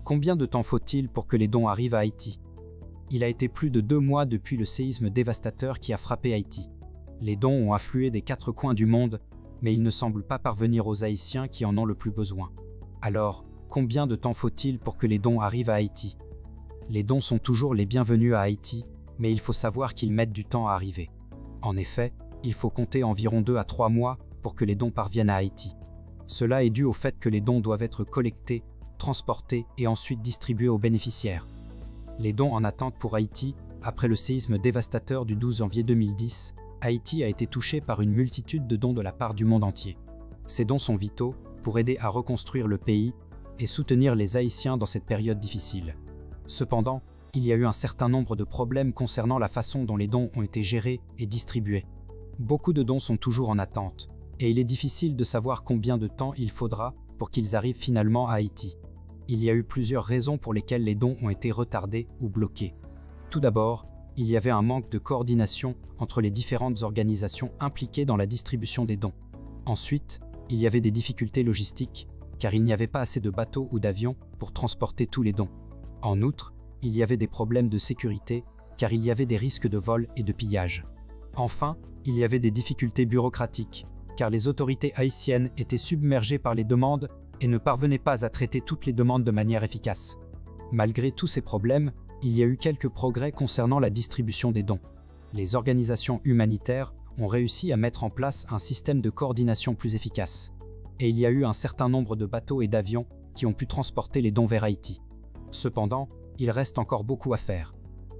Combien de temps faut-il pour que les dons arrivent à Haïti? Il a été plus de 2 mois depuis le séisme dévastateur qui a frappé Haïti. Les dons ont afflué des 4 coins du monde, mais ils ne semblent pas parvenir aux Haïtiens qui en ont le plus besoin. Alors, combien de temps faut-il pour que les dons arrivent à Haïti? Les dons sont toujours les bienvenus à Haïti, mais il faut savoir qu'ils mettent du temps à arriver. En effet, il faut compter environ 2 à 3 mois pour que les dons parviennent à Haïti. Cela est dû au fait que les dons doivent être collectés, transportés et ensuite distribués aux bénéficiaires. Les dons en attente pour Haïti. Après le séisme dévastateur du 12 janvier 2010, Haïti a été touché par une multitude de dons de la part du monde entier. Ces dons sont vitaux pour aider à reconstruire le pays et soutenir les Haïtiens dans cette période difficile. Cependant, il y a eu un certain nombre de problèmes concernant la façon dont les dons ont été gérés et distribués. Beaucoup de dons sont toujours en attente, et il est difficile de savoir combien de temps il faudra pour qu'ils arrivent finalement à Haïti. Il y a eu plusieurs raisons pour lesquelles les dons ont été retardés ou bloqués. Tout d'abord, il y avait un manque de coordination entre les différentes organisations impliquées dans la distribution des dons. Ensuite, il y avait des difficultés logistiques, car il n'y avait pas assez de bateaux ou d'avions pour transporter tous les dons. En outre, il y avait des problèmes de sécurité, car il y avait des risques de vol et de pillage. Enfin, il y avait des difficultés bureaucratiques, car les autorités haïtiennes étaient submergées par les demandes et ne parvenaient pas à traiter toutes les demandes de manière efficace. Malgré tous ces problèmes, il y a eu quelques progrès concernant la distribution des dons. Les organisations humanitaires ont réussi à mettre en place un système de coordination plus efficace. Et il y a eu un certain nombre de bateaux et d'avions qui ont pu transporter les dons vers Haïti. Cependant, il reste encore beaucoup à faire.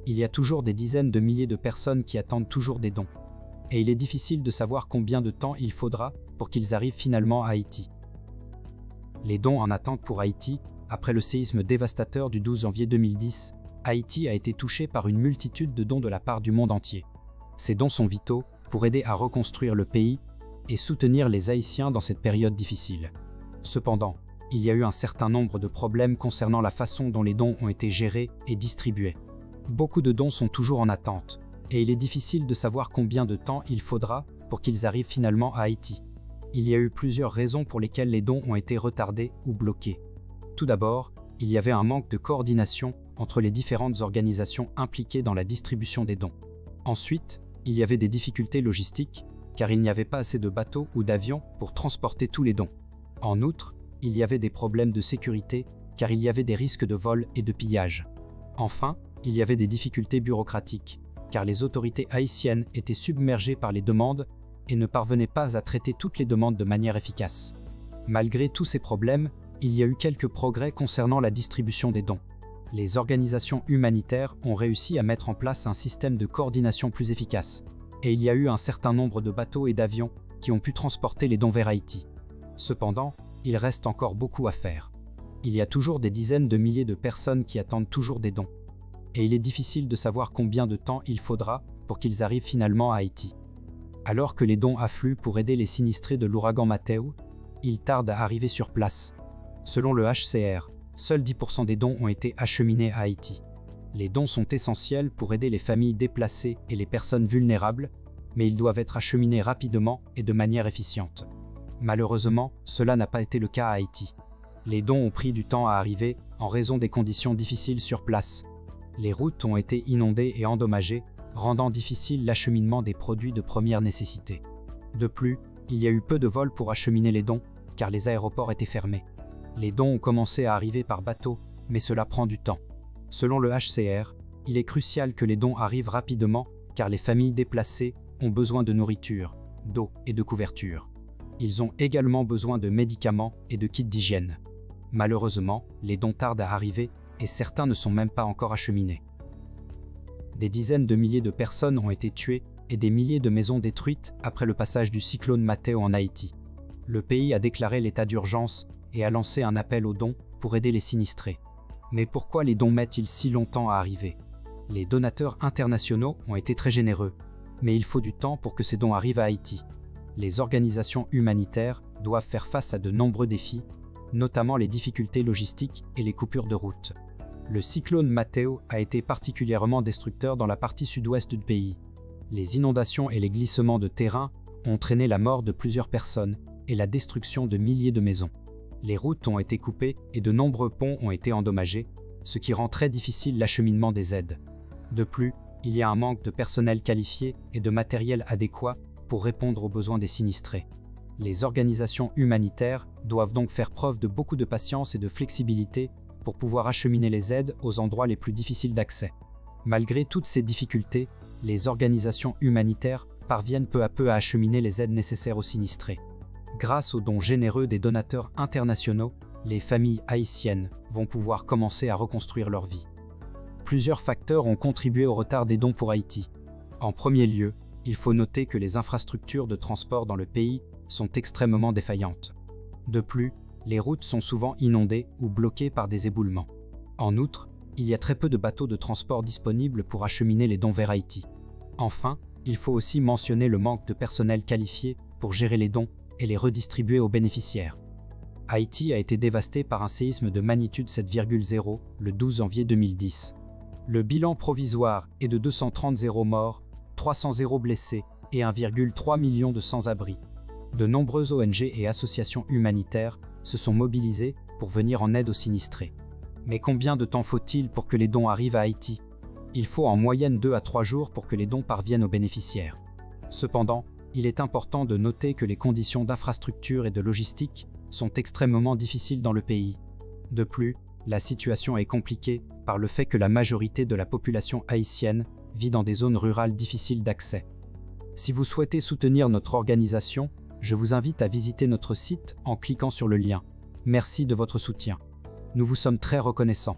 Il y a toujours des dizaines de milliers de personnes qui attendent toujours des dons. Et il est difficile de savoir combien de temps il faudra pour qu'ils arrivent finalement à Haïti. Les dons en attente pour Haïti. Après le séisme dévastateur du 12 janvier 2010, Haïti a été touché par une multitude de dons de la part du monde entier. Ces dons sont vitaux pour aider à reconstruire le pays et soutenir les Haïtiens dans cette période difficile. Cependant, il y a eu un certain nombre de problèmes concernant la façon dont les dons ont été gérés et distribués. Beaucoup de dons sont toujours en attente, et il est difficile de savoir combien de temps il faudra pour qu'ils arrivent finalement à Haïti. Il y a eu plusieurs raisons pour lesquelles les dons ont été retardés ou bloqués. Tout d'abord, il y avait un manque de coordination entre les différentes organisations impliquées dans la distribution des dons. Ensuite, il y avait des difficultés logistiques, car il n'y avait pas assez de bateaux ou d'avions pour transporter tous les dons. En outre, il y avait des problèmes de sécurité, car il y avait des risques de vol et de pillage. Enfin, il y avait des difficultés bureaucratiques, car les autorités haïtiennes étaient submergées par les demandes et ne parvenaient pas à traiter toutes les demandes de manière efficace. Malgré tous ces problèmes, il y a eu quelques progrès concernant la distribution des dons. Les organisations humanitaires ont réussi à mettre en place un système de coordination plus efficace, et il y a eu un certain nombre de bateaux et d'avions qui ont pu transporter les dons vers Haïti. Cependant, il reste encore beaucoup à faire. Il y a toujours des dizaines de milliers de personnes qui attendent toujours des dons. Et il est difficile de savoir combien de temps il faudra pour qu'ils arrivent finalement à Haïti. Alors que les dons affluent pour aider les sinistrés de l'ouragan Mateo, ils tardent à arriver sur place. Selon le HCR, seuls 10% des dons ont été acheminés à Haïti. Les dons sont essentiels pour aider les familles déplacées et les personnes vulnérables, mais ils doivent être acheminés rapidement et de manière efficiente. Malheureusement, cela n'a pas été le cas à Haïti. Les dons ont pris du temps à arriver en raison des conditions difficiles sur place. Les routes ont été inondées et endommagées, rendant difficile l'acheminement des produits de première nécessité. De plus, il y a eu peu de vols pour acheminer les dons, car les aéroports étaient fermés. Les dons ont commencé à arriver par bateau, mais cela prend du temps. Selon le HCR, il est crucial que les dons arrivent rapidement, car les familles déplacées ont besoin de nourriture, d'eau et de couverture. Ils ont également besoin de médicaments et de kits d'hygiène. Malheureusement, les dons tardent à arriver et certains ne sont même pas encore acheminés. Des dizaines de milliers de personnes ont été tuées et des milliers de maisons détruites après le passage du cyclone Mateo en Haïti. Le pays a déclaré l'état d'urgence et a lancé un appel aux dons pour aider les sinistrés. Mais pourquoi les dons mettent-ils si longtemps à arriver? Les donateurs internationaux ont été très généreux, mais il faut du temps pour que ces dons arrivent à Haïti. Les organisations humanitaires doivent faire face à de nombreux défis, notamment les difficultés logistiques et les coupures de route. Le cyclone Mateo a été particulièrement destructeur dans la partie sud-ouest du pays. Les inondations et les glissements de terrain ont entraîné la mort de plusieurs personnes et la destruction de milliers de maisons. Les routes ont été coupées et de nombreux ponts ont été endommagés, ce qui rend très difficile l'acheminement des aides. De plus, il y a un manque de personnel qualifié et de matériel adéquat pour répondre aux besoins des sinistrés. Les organisations humanitaires doivent donc faire preuve de beaucoup de patience et de flexibilité pour pouvoir acheminer les aides aux endroits les plus difficiles d'accès. Malgré toutes ces difficultés, les organisations humanitaires parviennent peu à peu à acheminer les aides nécessaires aux sinistrés. Grâce aux dons généreux des donateurs internationaux, les familles haïtiennes vont pouvoir commencer à reconstruire leur vie. Plusieurs facteurs ont contribué au retard des dons pour Haïti. En premier lieu, il faut noter que les infrastructures de transport dans le pays sont extrêmement défaillantes. De plus, les routes sont souvent inondées ou bloquées par des éboulements. En outre, il y a très peu de bateaux de transport disponibles pour acheminer les dons vers Haïti. Enfin, il faut aussi mentionner le manque de personnel qualifié pour gérer les dons et les redistribuer aux bénéficiaires. Haïti a été dévasté par un séisme de magnitude 7,0 le 12 janvier 2010. Le bilan provisoire est de 230 morts, 300 blessés et 1,3 million de sans-abri. De nombreuses ONG et associations humanitaires se sont mobilisées pour venir en aide aux sinistrés. Mais combien de temps faut-il pour que les dons arrivent à Haïti? Il faut en moyenne 2 à 3 jours pour que les dons parviennent aux bénéficiaires. Cependant, il est important de noter que les conditions d'infrastructure et de logistique sont extrêmement difficiles dans le pays. De plus, la situation est compliquée par le fait que la majorité de la population haïtienne vit dans des zones rurales difficiles d'accès. Si vous souhaitez soutenir notre organisation, je vous invite à visiter notre site en cliquant sur le lien. Merci de votre soutien. Nous vous sommes très reconnaissants.